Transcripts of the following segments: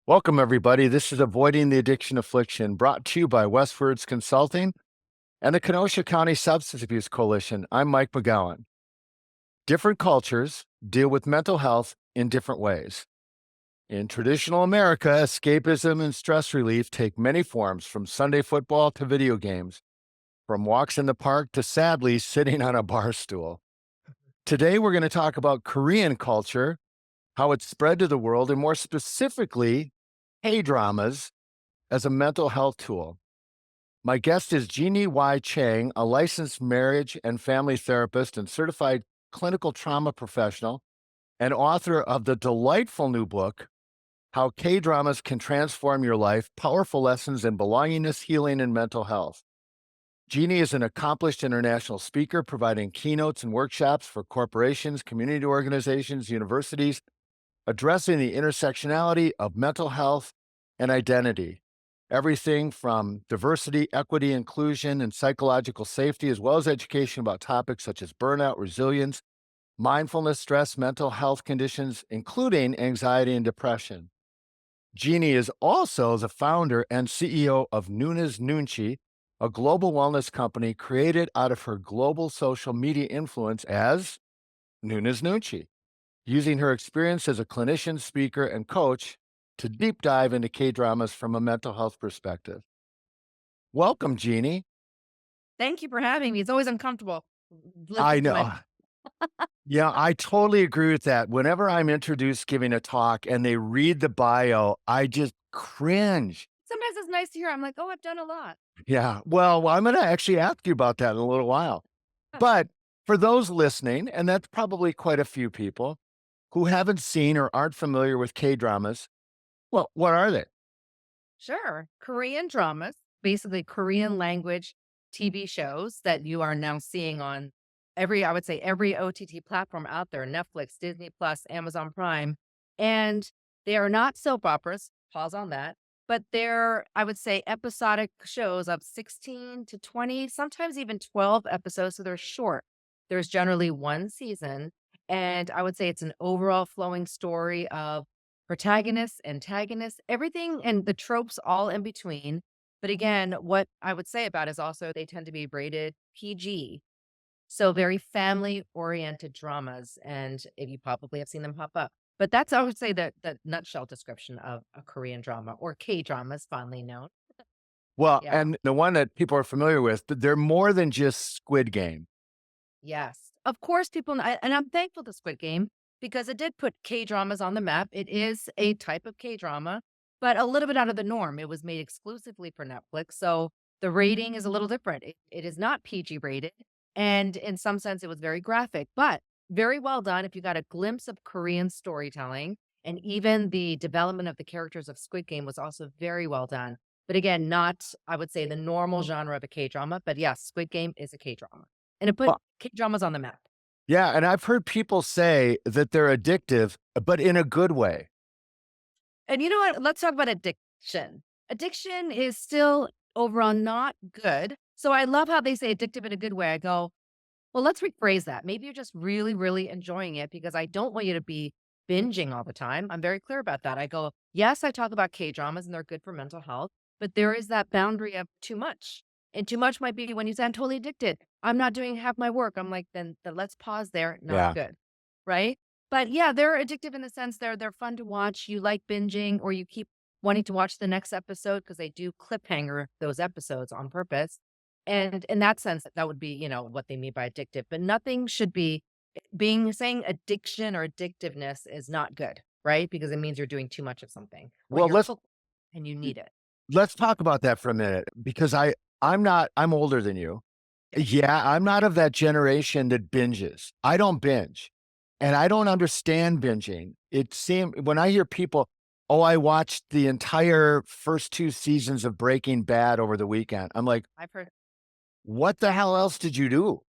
Welcome, everybody. This is Avoiding the Addiction Affliction, brought to you by Westwards Consulting and the Kenosha County Substance Abuse Coalition. I'm Mike McGowan. Different cultures deal with mental health in different ways. In traditional America, escapism and stress relief take many forms, from Sunday football to video games, from walks in the park to, sadly, sitting on a bar stool. Today, we're going to talk about Korean culture, how it's spread to the world, and more specifically, K-dramas as a mental health tool. My guest is Jeanie Chang, a licensed marriage and family therapist and certified clinical trauma professional, and author of the delightful new book, How K-Dramas Can Transform Your Life: Powerful Lessons in Belongingness, Healing, and Mental Health. Jeanie is an accomplished international speaker, providing keynotes and workshops for corporations, community organizations, universities, addressing the intersectionality of mental health and identity. Everything from diversity, equity, inclusion, and psychological safety, as well as education about topics such as burnout, resilience, mindfulness, stress, mental health conditions, including anxiety and depression. Jeanie is also the founder and CEO of Nuna's Nunchi, a global wellness company created out of her global social media influence as Nuna's Nunchi, using her experience as a clinician, speaker, and coach to deep dive into K-dramas from a mental health perspective. Welcome, Jeanie. Thank you for having me. It's always uncomfortable I listening to know. Yeah, I totally agree with that. Whenever I'm introduced giving a talk and they read the bio, I just cringe. Sometimes it's nice to hear. I'm like, oh, I've done a lot. Yeah, well, I'm going to actually ask you about that in a little while. But for those listening, and that's probably quite a few people who haven't seen or aren't familiar with K-dramas, well, what are they? Sure. Korean dramas, basically Korean language TV shows that you are now seeing on I would say every OTT platform out there: Netflix, Disney Plus, Amazon Prime. And they are not soap operas, pause on that, but they're, I would say, episodic shows of 16 to 20, sometimes even 12 episodes. So they're short. There's generally one season. And I would say it's an overall flowing story of protagonists, antagonists, everything, and the tropes all in between. But again, what I would say about is also they tend to be rated PG. So very family oriented dramas. And if you probably have seen them pop up. But that's, I would say, the nutshell description of a Korean drama, or K drama is fondly known. Well, Yeah. and the one that people are familiar with, but they're more than just Squid Game. Yes. Of course, and I'm thankful to Squid Game because it did put K dramas on the map. It is a type of K drama, but a little bit out of the norm. It was made exclusively for Netflix. So the rating is a little different. It is not PG rated. And in some sense, it was very graphic, but very well done. If you got a glimpse of Korean storytelling, and even the development of the characters of Squid Game was also very well done. But again, not, I would say, the normal genre of a K drama. But yes, Squid Game is a K drama. And it put Well, K-dramas on the map. yeah, and I've heard people say that they're addictive, but in a good way. And you know what? Let's talk about addiction. Addiction is still overall not good. So I love how they say addictive in a good way. I go, well, let's rephrase that. Maybe you're just really, really enjoying it, because I don't want you to be binging all the time. I'm very clear about that. I go, yes, I talk about K dramas and they're good for mental health, but there is that boundary of too much. And too much might be when you say, I'm totally addicted. I'm not doing half my work. I'm like, then let's pause there. Not Yeah. good. Right. But yeah, they're addictive in the sense they're fun to watch. You like binging, or you keep wanting to watch the next episode because they do cliffhanger those episodes on purpose. And in that sense, that would be, what they mean by addictive. But nothing should be saying addiction or addictiveness is not good, right? Because it means you're doing too much of something. When Well, you're hooked and you need it. let's talk about that for a minute, because I'm older than you. Yeah. Yeah, I'm not of that generation that binges. I don't binge. And I don't understand binging. It seems when I hear people, "Oh, I watched the entire first 2 seasons of Breaking Bad over the weekend." I'm like, I've heard. "What the hell else did you do?"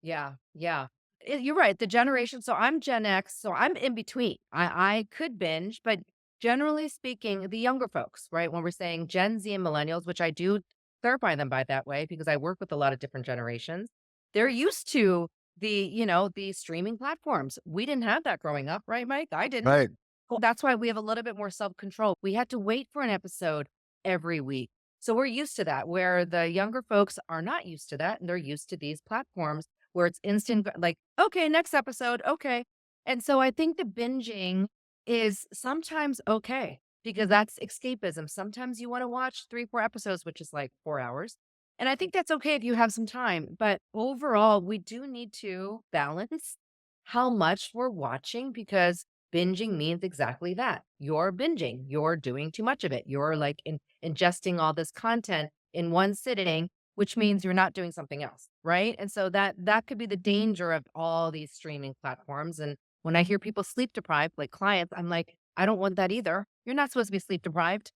Yeah. Yeah. You're right. The generation. So I'm Gen X. So I'm in between. I could binge, but Generally speaking, the younger folks, right? When we're saying Gen Z and millennials, which I do clarify them by that way because I work with a lot of different generations, they're used to the streaming platforms. We didn't have that growing up, right, Mike? I didn't. Right. Well, that's why we have a little bit more self-control. We had to wait for an episode every week. So we're used to that, where the younger folks are not used to that, and they're used to these platforms where it's instant, like, okay, next episode, okay. And so I think the binging is sometimes okay because that's escapism. Sometimes you want to watch 3, 4 episodes, which is like 4 hours. And I think that's okay if you have some time. But overall, we do need to balance how much we're watching because binging means exactly that. You're binging, you're doing too much of it. You're like ingesting all this content in one sitting, which means you're not doing something else, right? And so that could be the danger of all these streaming platforms. And when I hear people sleep deprived, like clients, I'm like, I don't want that either. You're not supposed to be sleep deprived.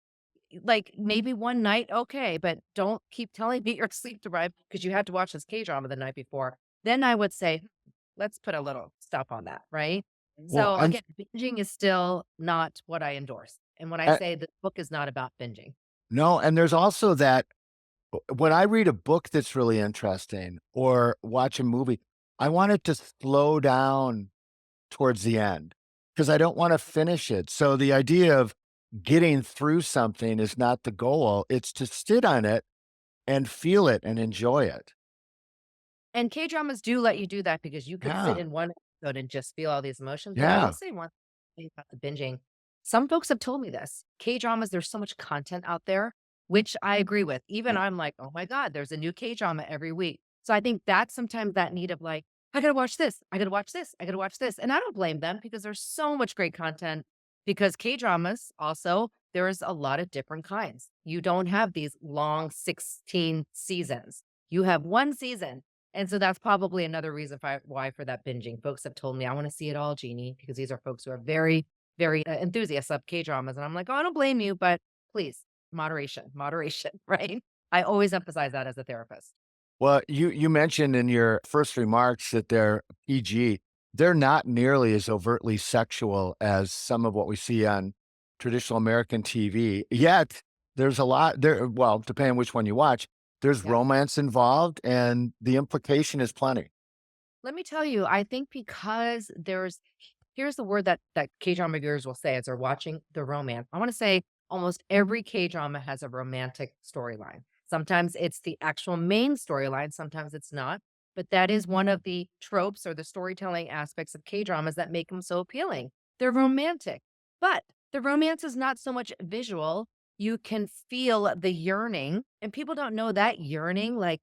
Like maybe one night, okay, but don't keep telling me you're sleep deprived because you had to watch this K drama the night before. Then I would say, let's put a little stop on that, right? Well, So again, binging is still not what I endorse. And when I uh, say the book is not about binging, no, and there's also that when I read a book that's really interesting or watch a movie, I want it to slow down towards the end because I don't want to finish it. So the idea of getting through something is not the goal. It's to sit on it and feel it and enjoy it. and K-dramas do let you do that because you could sit Yeah. in one episode and just feel all these emotions, but I will Yeah. say one thing about the binging. Some folks have told me this. K-dramas, there's so much content out there, which I agree with. Even I'm like, "Oh my god, there's a new K-drama every week." So I think that's sometimes that need of like, "I gotta watch this, I gotta watch this, I gotta watch this." And I don't blame them because there's so much great content because K-dramas also, there's a lot of different kinds. You don't have these long 16 seasons. You have 1 season, and so that's probably another reason why for that binging. Folks have told me, "I wanna see it all, Jeanie," because these are folks who are very, very, enthusiasts of K-dramas, and I'm like, "Oh, I don't blame you, but please, moderation, moderation," right? I always emphasize that as a therapist. Well, you mentioned in your first remarks that they're PG. They're not nearly as overtly sexual as some of what we see on traditional American TV. Yet there's a lot there. Well, depending on which one you watch, there's Yeah. romance involved, and the implication is plenty. Let me tell you, I think because here's the word that K-drama viewers will say as they're watching the romance. I wanna say almost every K-drama has a romantic storyline. Sometimes it's the actual main storyline, sometimes it's not, but that is one of the tropes or the storytelling aspects of K-dramas that make them so appealing. They're romantic, but the romance is not so much visual. You can feel the yearning, and people don't know that yearning, like,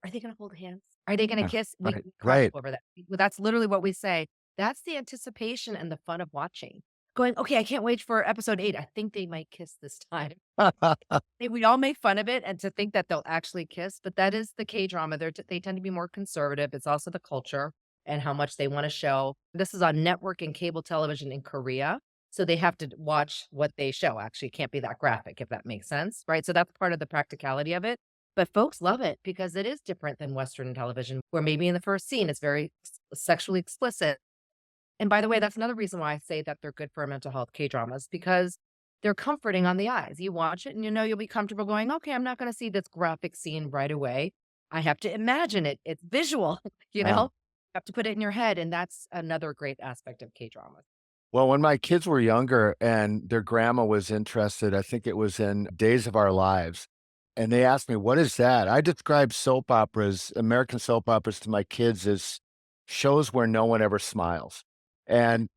are they gonna hold hands? Are they gonna Yeah, kiss? We right, crack up right. over that. Well, that's literally what we say. That's the anticipation and the fun of watching. Going, "Okay, I can't wait for episode 8. I think they might kiss this time." We all make fun of it and to think that they'll actually kiss, but that is the K-drama. They tend to be more conservative. It's also the culture and how much they wanna show. This is on network and cable television in Korea, so they have to watch what they show. Actually, it can't be that graphic, if that makes sense, right? So that's part of the practicality of it. But folks love it because it is different than Western television, where maybe in the first scene, it's very sexually explicit. And by the way, that's another reason why I say that they're good for mental health K-dramas because they're comforting on the eyes. You watch it and you know you'll be comfortable going, okay, I'm not going to see this graphic scene right away. I have to imagine it. It's visual, you know? Yeah. You have to put it in your head. And that's another great aspect of K-dramas. Well, when my kids were younger and their grandma was interested, I think it was in Days of Our Lives, and they asked me, "What is that?" I describe soap operas, American soap operas to my kids as shows where no one ever smiles. And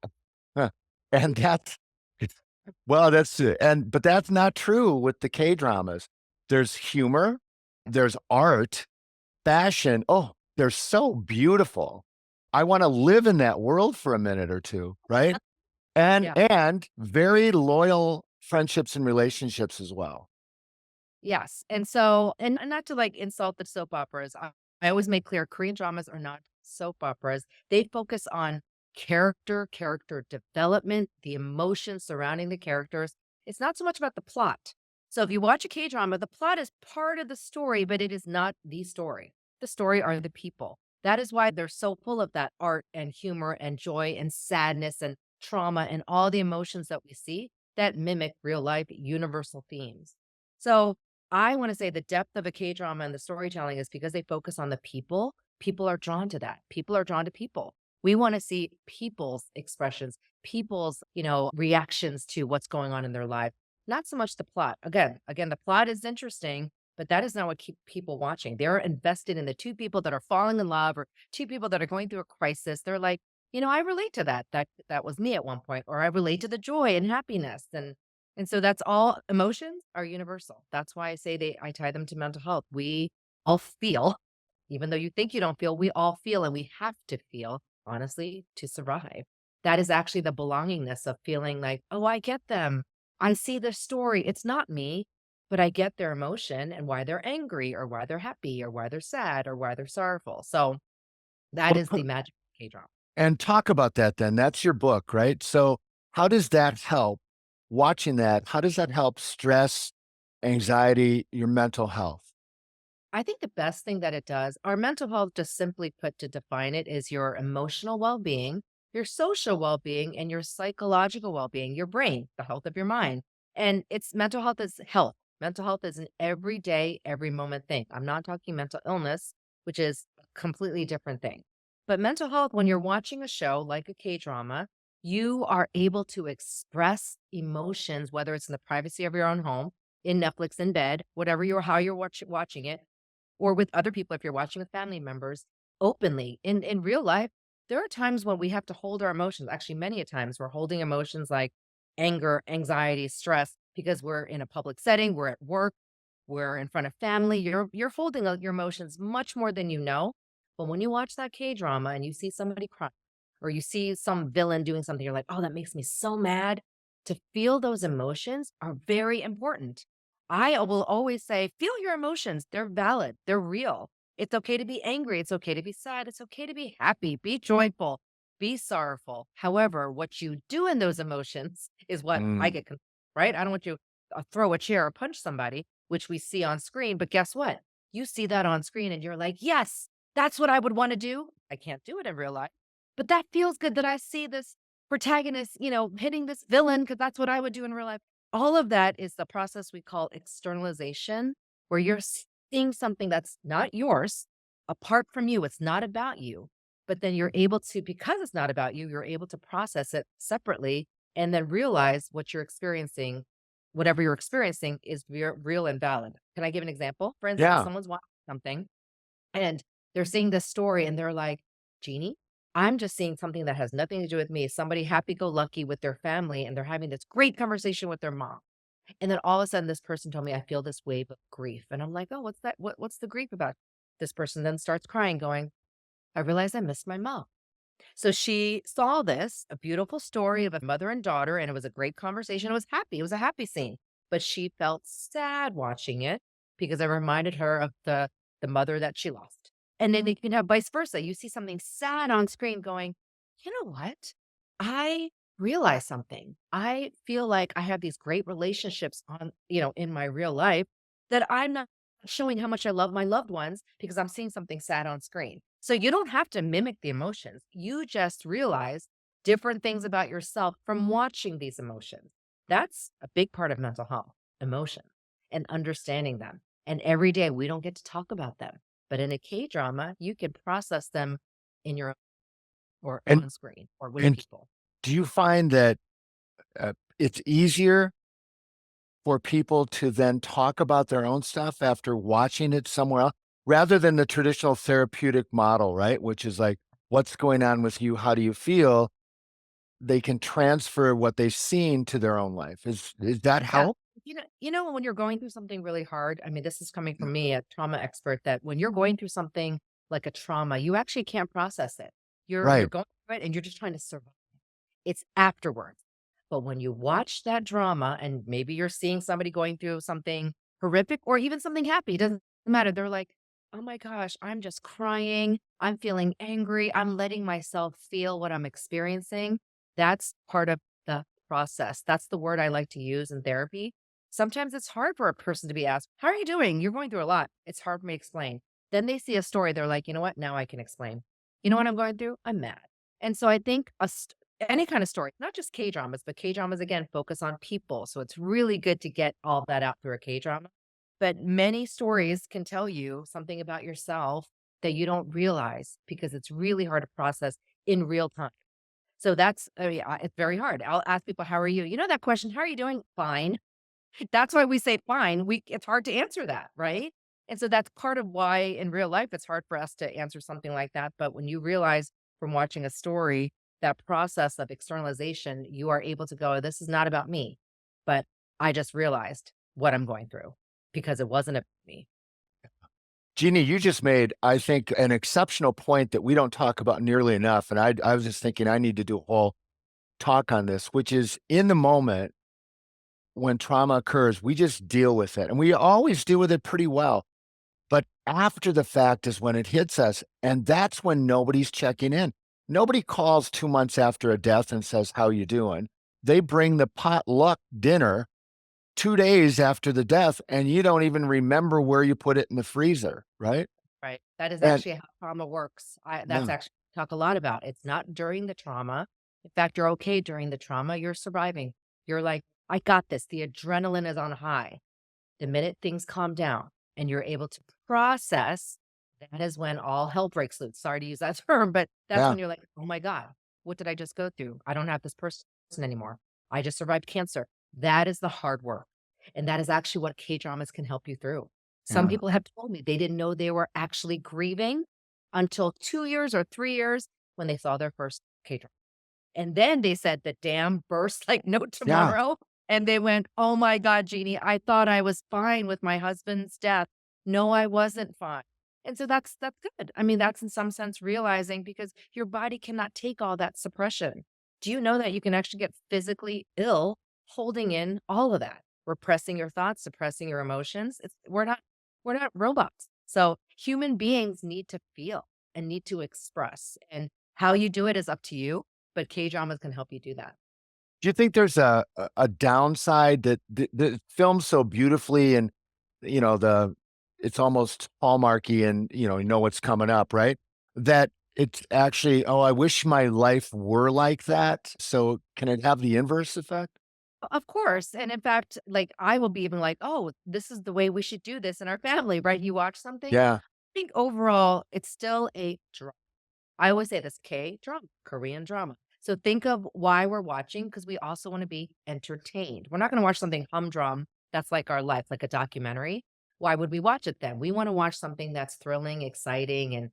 huh, and that's well, that's it. And but that's not true with the K-dramas. There's humor, there's art, fashion. Oh, they're so beautiful. I wanna live in that world for a minute or 2, right? Yeah. And very loyal friendships and relationships as well. Yes, and so and not to, like, insult the soap operas, I always make clear Korean dramas are not soap operas. They focus on character development, the emotions surrounding the characters. It's not so much about the plot. So if you watch a K-drama, the plot is part of the story, but it is not the story. The story are the people. That is why they're so full of that art and humor and joy and sadness and trauma and all the emotions that we see. that mimic real life universal themes. So I want to say the depth of a K drama and the storytelling is because they focus on the people. People are drawn to that. People are drawn to people. We want to see people's expressions, people's, reactions to what's going on in their life, not so much the plot. Again, the plot is interesting, but that is not what keep people watching. They're invested in the two people that are falling in love or two people that are going through a crisis. They're like, I relate to that. That was me at one point, or I relate to the joy and happiness. And so that's all emotions are universal. That's why I tie them to mental health. We all feel, even though you think you don't feel, we all feel and we have to feel, honestly, to survive. That is actually the belongingness of feeling like, oh, I get them. I see their story. It's not me, but I get their emotion and why they're angry or why they're happy or why they're sad or why they're sorrowful. So that is the magic of K drama. And talk about that then. That's your book, right? So, how does that help watching that? How does that help stress, anxiety, your mental health? I think the best thing that it does, our mental health, just simply put to define it, is your emotional well being, your social well being, and your psychological well being, your brain, the health of your mind. And it's mental health is health. Mental health is an everyday, every moment thing. I'm not talking mental illness, which is a completely different thing. But mental health, when you're watching a show like a K drama, you are able to express emotions, whether it's in the privacy of your own home, in Netflix, in bed, whatever how you're watching it, or with other people if you're watching with family members openly. In real life, there are times when we have to hold our emotions. Actually, many a times we're holding emotions like anger, anxiety, stress because we're in a public setting, we're at work, we're in front of family. You're holding your emotions much more than you know. But when you watch that K drama and you see somebody cry or you see some villain doing something, you're like, "Oh, that makes me so mad." To feel those emotions are very important. I will always say, feel your emotions. They're valid. They're real. It's okay to be angry. It's okay to be sad. It's okay to be happy. Be joyful. Be sorrowful. However, what you do in those emotions is what I Mm, get, right? I don't want you to throw a chair or punch somebody, which we see on screen. But guess what? You see that on screen and you're like, yes, that's what I would want to do. I can't do it in real life. But that feels good that I see this protagonist, hitting this villain because that's what I would do in real life. All of that is the process we call externalization, where you're seeing something that's not yours, apart from you. It's not about you. But then you're able to, because it's not about you, you're able to process it separately and then realize what you're experiencing, whatever you're experiencing is real and valid. Can I give an example? For instance, yeah. someone's watching something and they're seeing this story and they're like, Jeanie, I'm just seeing something that has nothing to do with me. Somebody happy go lucky with their family and they're having this great conversation with their mom. And then all of a sudden this person told me I feel this wave of grief. And I'm like, oh, what's that? What's the grief about? This person then starts crying, going, I realized I missed my mom. So she saw this, a beautiful story of a mother and daughter, and it was a great conversation. It was happy. It was a happy scene. But she felt sad watching it because it reminded her of the mother that she lost. And then you can have vice versa. You see something sad on screen going, you know what? I realize something. I feel like I have these great relationships in my real life that I'm not showing how much I love my loved ones because I'm seeing something sad on screen. So you don't have to mimic the emotions. You just realize different things about yourself from watching these emotions. That's a big part of mental health, emotions and understanding them. And every day we don't get to talk about them. But in a K drama, you can process them in your or And on screen or with and people. do you find that it's easier for people to then talk about their own stuff after watching it somewhere else rather than the traditional therapeutic model, right? Which is like, what's going on with you? How do you feel? They can transfer what they've seen to their own life. Is that Yeah. help? When you're going through something really hard, I mean, this is coming from me, a trauma expert, that when you're going through something like a trauma, you actually can't process it. You're Right. going through it and you're just trying to survive. It's afterwards. But when you watch that drama and maybe you're seeing somebody going through something horrific or even something happy, it doesn't matter. They're like, oh my gosh, I'm just crying. I'm feeling angry. I'm letting myself feel what I'm experiencing. That's part of the process. That's the word I like to use in therapy. Sometimes it's hard for a person to be asked, how are you doing? You're going through a lot. It's hard for me to explain. Then they see a story. They're like, you know what? Now I can explain. You know what I'm going through? I'm mad. And so I think any kind of story, not just K-dramas, but K-dramas again focus on people. So it's really good to get all that out through a K-drama. But many stories can tell you something about yourself that you don't realize because it's really hard to process in real time. So that's, it's very hard. I'll ask people, "How are you?" You know that question, "How are you doing?" "Fine." That's why we say fine. It's hard to answer that, right? And so that's part of why in real life it's hard for us to answer something like that. But when you realize from watching a story that process of externalization, you are able to go, this is not about me, but I just realized what I'm going through because it wasn't about me. Jeannie, you just made, I think, an exceptional point that we don't talk about nearly enough. And I was just thinking I need to do a whole talk on this, which is in the moment when trauma occurs, we just deal with it. And we always deal with it pretty well. But after the fact is when it hits us. And that's when nobody's checking in. Nobody calls 2 months after a death and says, "How you doing?" They bring the potluck dinner 2 days after the death, and you don't even remember where you put it in the freezer, right? Right. That is And actually how trauma works. That's yeah, actually talk a lot about. It's not during the trauma. In fact, you're okay during the trauma. You're surviving. You're like, I got this. The adrenaline is on high. The minute things calm down and you're able to process, that is when all hell breaks loose. Sorry to use that term, but that's yeah, when you're like, oh my God, what did I just go through? I don't have this person anymore. I just survived cancer. That is the hard work. And that is actually what K dramas can help you through. Some yeah, people have told me they didn't know they were actually grieving until 2 years or 3 years when they saw their first K drama. And then they said the dam burst like no yeah. tomorrow, and they went, "Oh my god, Jeanie, I thought I was fine with my husband's death. No, I wasn't fine." And so that's good. I mean, that's in some sense realizing because your body cannot take all that suppression. Do you know that you can actually get physically ill holding in all of that? Repressing your thoughts, suppressing your emotions. We're not robots. So human beings need to feel and need to express. And how you do it is up to you, but K-dramas can help you do that. Do you think there's a downside that the filmed so beautifully and, you know, it's almost Hallmarky and, you know what's coming up, right? That it's actually, "Oh, I wish my life were like that." So can it have the inverse effect? Of course, and in fact, like, I will be even like, "Oh, this is the way we should do this in our family," right? You watch something, Yeah, I think overall, it's still a drama. I always say this, K-drama, Korean drama. So think of why we're watching because we also wanna be entertained. We're not gonna watch something humdrum that's like our life, like a documentary. Why would we watch it then? We wanna watch something that's thrilling, exciting, and,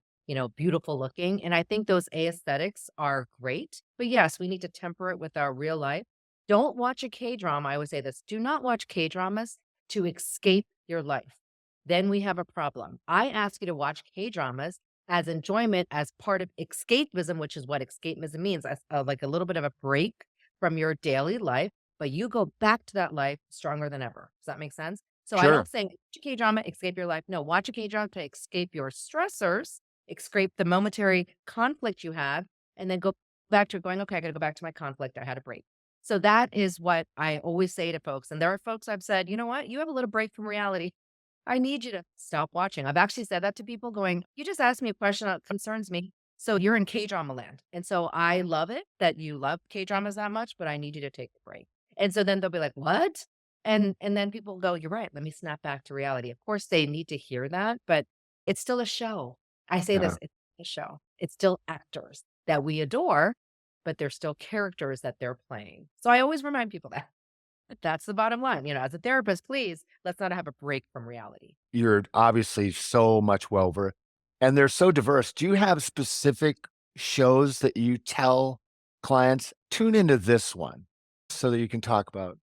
beautiful looking, and I think those aesthetics are great, but yes, we need to temper it with our real life. Don't watch a K-drama, I always say this, do not watch K-dramas to escape your life. Then we have a problem. I ask you to watch K-dramas as enjoyment as part of escapism, which is what escapism means, as like a little bit of a break from your daily life, but you go back to that life stronger than ever. Does that make sense? So I don't sure. say watch a K drama, escape your life. No, watch a K drama to escape your stressors, escape the momentary conflict you have, and then go back to going, okay, I got to go back to my conflict. I had a break. So that is what I always say to folks. And there are folks I've said, you know what? You have a little break from reality. I need you to stop watching. I've actually said that to people going, you just asked me a question that concerns me. So you're in K drama land. And so I love it that you love K dramas that much, but I need you to take a break. And so then they'll be like, what? And then people go, you're right. Let me snap back to reality. Of course, they need to hear that, but it's still a show. I say Yeah. this, it's a show. It's still actors that we adore, but they're still characters that they're playing. So I always remind people that. But that's the bottom line. As a therapist, please let's not have a break from reality. You're obviously so much well versed, and they're so diverse. Do you have specific shows that you tell clients, "Tune into this one," so that you can talk about?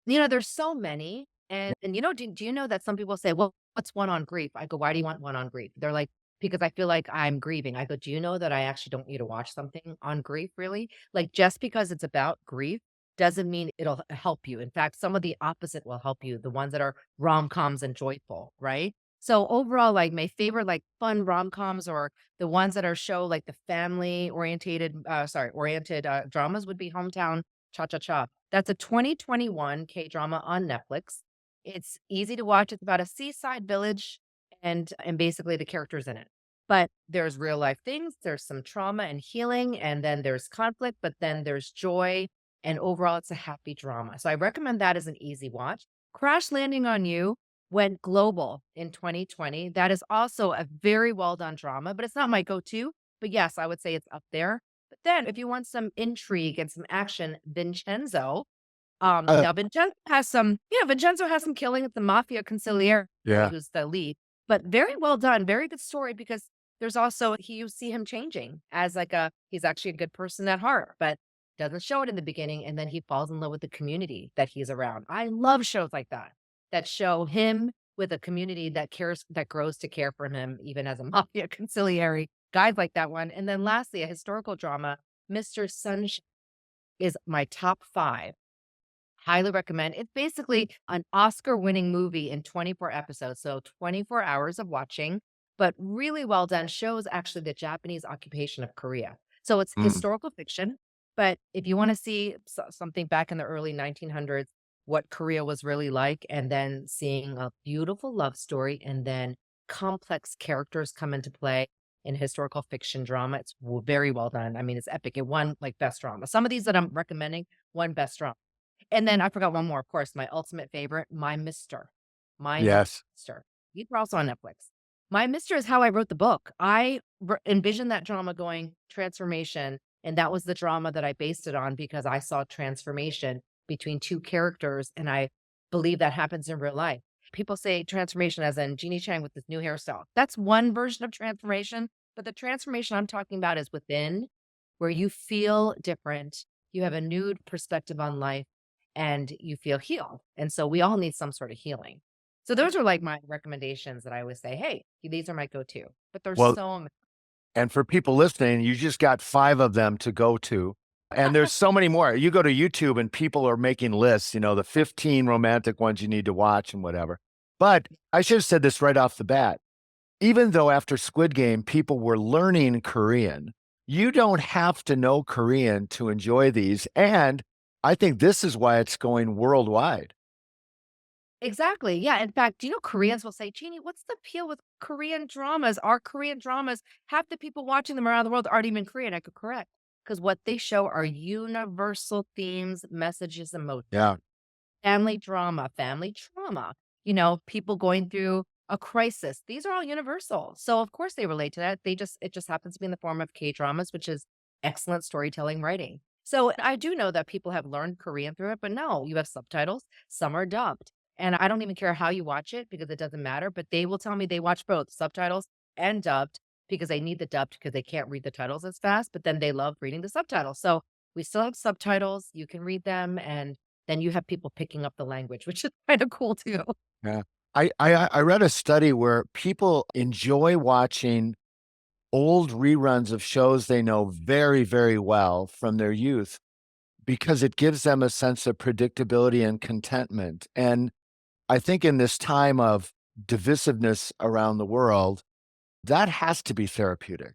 There's so many. And do you know that some people say, well, what's one on grief? I go, why do you want one on grief? They're like, because I feel like I'm grieving. I go, do you know that I actually don't need to watch something on grief, really? Like, just because it's about grief doesn't mean it'll help you. In fact, some of the opposite will help you, the ones that are rom-coms and joyful, right? So overall, like my favorite, like fun rom-coms or the ones that are show like the family oriented dramas would be Hometown Cha Cha Cha. That's a 2021 K-drama on Netflix. It's easy to watch. It's about a seaside village and basically the characters in it. but there's real life things, there's some trauma and healing, and then there's conflict, but then there's joy, and overall, it's a happy drama. So I recommend that as an easy watch. Crash Landing on You went global in 2020. That is also a very well done drama, but it's not my go to. But yes, I would say it's up there. But then if you want some intrigue and some action, Vincenzo. Uh, Now Vincenzo has some killing at the mafia consigliere, yeah. who's the lead, but very well done, very good story because there's also you see him changing as like he's actually a good person at heart, but doesn't show it in the beginning, and then he falls in love with the community that he's around. I love shows like that, that show him with a community that cares, that grows to care for him, even as a mafia consigliere. Guys like that one. And then lastly, a historical drama, Mr. Sunshine is my top 5. Highly recommend. It's basically an Oscar-winning movie in 24 episodes, so 24 hours of watching, but really well done. Shows actually the Japanese occupation of Korea. So it's Mm. historical fiction, but if you wanna see something back in the early 1900s, what Korea was really like, and then seeing a beautiful love story, and then complex characters come into play in historical fiction drama, it's very well done. I mean, it's epic. It won, like, best drama. Some of these that I'm recommending won best drama. And then I forgot one more, of course, my ultimate favorite, My Mister. My Yes. Mister. These are also on Netflix. My Mister is how I wrote the book. I envisioned that drama going transformation, and that was the drama that I based it on because I saw transformation between 2 characters, and I believe that happens in real life. People say transformation as in Jeanie Chang with this new hairstyle. That's one version of transformation, but the transformation I'm talking about is within, where you feel different, you have a new perspective on life, and you feel healed. And so we all need some sort of healing. So those are like my recommendations that I always say, hey, these are my go-to. But there's Well, so many. and for people listening, you just got 5 of them to go to, and there's so many more. You go to YouTube and people are making lists, the 15 romantic ones you need to watch and whatever. But I should have said this right off the bat. Even though after Squid Game, people were learning Korean, you don't have to know Korean to enjoy these, and I think this is why it's going worldwide. Exactly. Yeah. In fact, Koreans will say, Jeannie, what's the appeal with Korean dramas? Our Korean dramas, half the people watching them around the world aren't even Korean. I could correct. Because what they show are universal themes, messages, emotions. Yeah, Family drama, family trauma, people going through a crisis. These are all universal. So of course they relate to that. It just happens to be in the form of K-dramas, which is excellent storytelling writing. So I do know that people have learned Korean through it, but no, you have subtitles, some are dubbed. And I don't even care how you watch it because it doesn't matter, but they will tell me they watch both subtitles and dubbed because they need the dubbed because they can't read the titles as fast, but then they love reading the subtitles. So we still have subtitles, you can read them, and then you have people picking up the language, which is kinda cool too. yeah. I read a study where people enjoy watching old reruns of shows they know very, very well from their youth because it gives them a sense of predictability and contentment, and I think in this time of divisiveness around the world, that has to be therapeutic.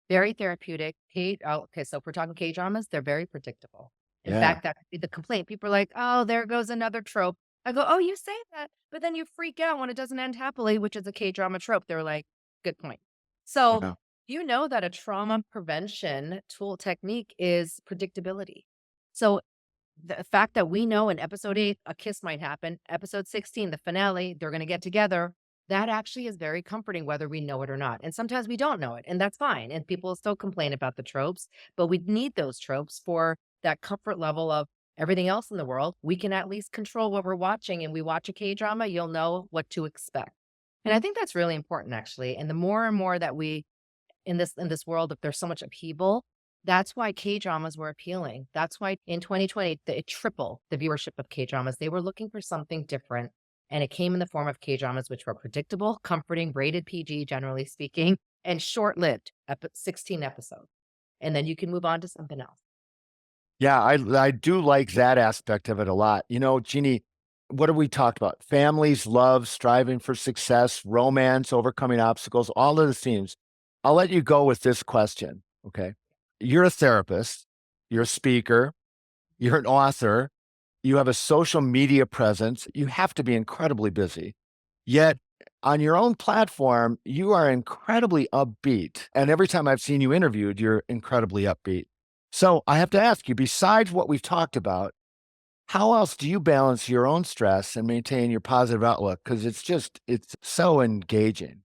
Very therapeutic. Okay, so if we're talking K-dramas, they're very predictable. In Yeah, fact, that could be the complaint. People are like, "Oh, there goes another trope." I go, "Oh, you say that, but then you freak out when it doesn't end happily," which is a K-drama trope. They're like, "Good point." So, yeah, you know that a trauma prevention tool technique is predictability. So the fact that we know in episode 8 a kiss might happen, episode 16 the finale they're going to get together, that actually is very comforting whether we know it or not. And sometimes we don't know it, and that's fine, and people still complain about the tropes, but we need those tropes for that comfort level of everything else in the world. We can at least control what we're watching, and we watch a K drama, you'll know what to expect. And I think that's really important actually. And the more and more that we in this world, if there's so much upheaval, that's why K-dramas were appealing. That's why in 2020, it tripled the viewership of K-dramas. They were looking for something different, and it came in the form of K-dramas, which were predictable, comforting, rated PG, generally speaking, and short-lived, 16 episodes. And then you can move on to something else. yeah, I do like that aspect of it a lot. Jeannie, what have we talked about? Families, love, striving for success, romance, overcoming obstacles, all of the themes. I'll let you go with this question, okay? You're a therapist, you're a speaker, you're an author, you have a social media presence, you have to be incredibly busy. Yet on your own platform, you are incredibly upbeat. And every time I've seen you interviewed, you're incredibly upbeat. So I have to ask you, besides what we've talked about, how else do you balance your own stress and maintain your positive outlook? Because it's so engaging.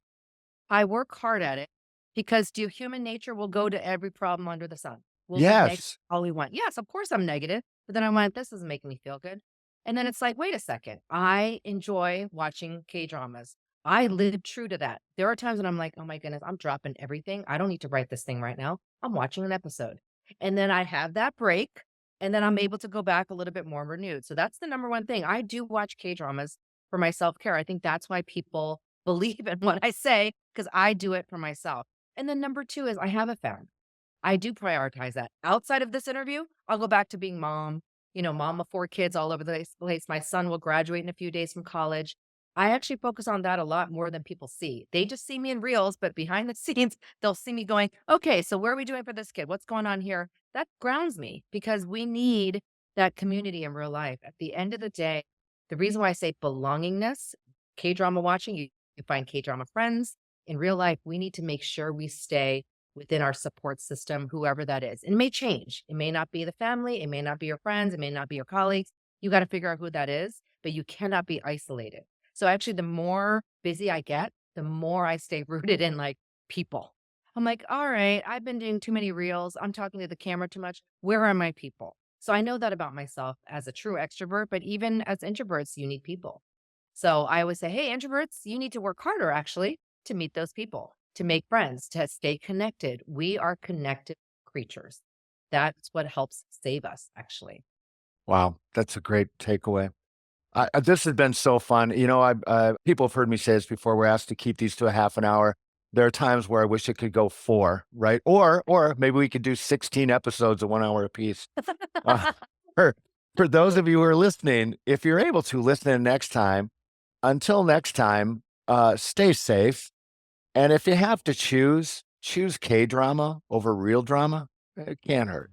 I work hard at it because human nature will go to every problem under the sun. We'll be negative Yes. all we want. Yes, of course I'm negative, but then I went, this doesn't make me feel good. And then it's like, wait a second. I enjoy watching K dramas. I live true to that. There are times when I'm like, oh my goodness, I'm dropping everything. I don't need to write this thing right now. I'm watching an episode. And then I have that break and then I'm able to go back a little bit more renewed. So that's the number one thing. I do watch K dramas for my self care. I think that's why people believe in what I say because I do it for myself. And then number two is I have a family. I do prioritize that. Outside of this interview, I'll go back to being mom, mom of 4 kids all over the place. My son will graduate in a few days from college. I actually focus on that a lot more than people see. They just see me in reels, but behind the scenes, they'll see me going, okay, so what are we doing for this kid? What's going on here? That grounds me because we need that community in real life. At the end of the day, the reason why I say belongingness, K drama watching, you find K drama friends. In real life, we need to make sure we stay within our support system, whoever that is. It may change. It may not be the family. It may not be your friends. It may not be your colleagues. You got to figure out who that is, but you cannot be isolated. So actually, the more busy I get, the more I stay rooted in like people. I'm like, all right, I've been doing too many reels. I'm talking to the camera too much. Where are my people? So I know that about myself as a true extrovert, but even as introverts, you need people. So I always say, hey, introverts, you need to work harder actually to meet those people, to make friends, to stay connected. We are connected creatures. That's what helps save us, actually. Wow, that's a great takeaway. This has been so fun. People have heard me say this before. We're asked to keep these to a half an hour. There are times where I wish it could go 4, right? Or maybe we could do 16 episodes of 1 hour apiece. Uh, for for those of you who are listening, if you're able to listen in next time, until next time, stay safe. And if you have to choose K drama over real drama. It can't hurt.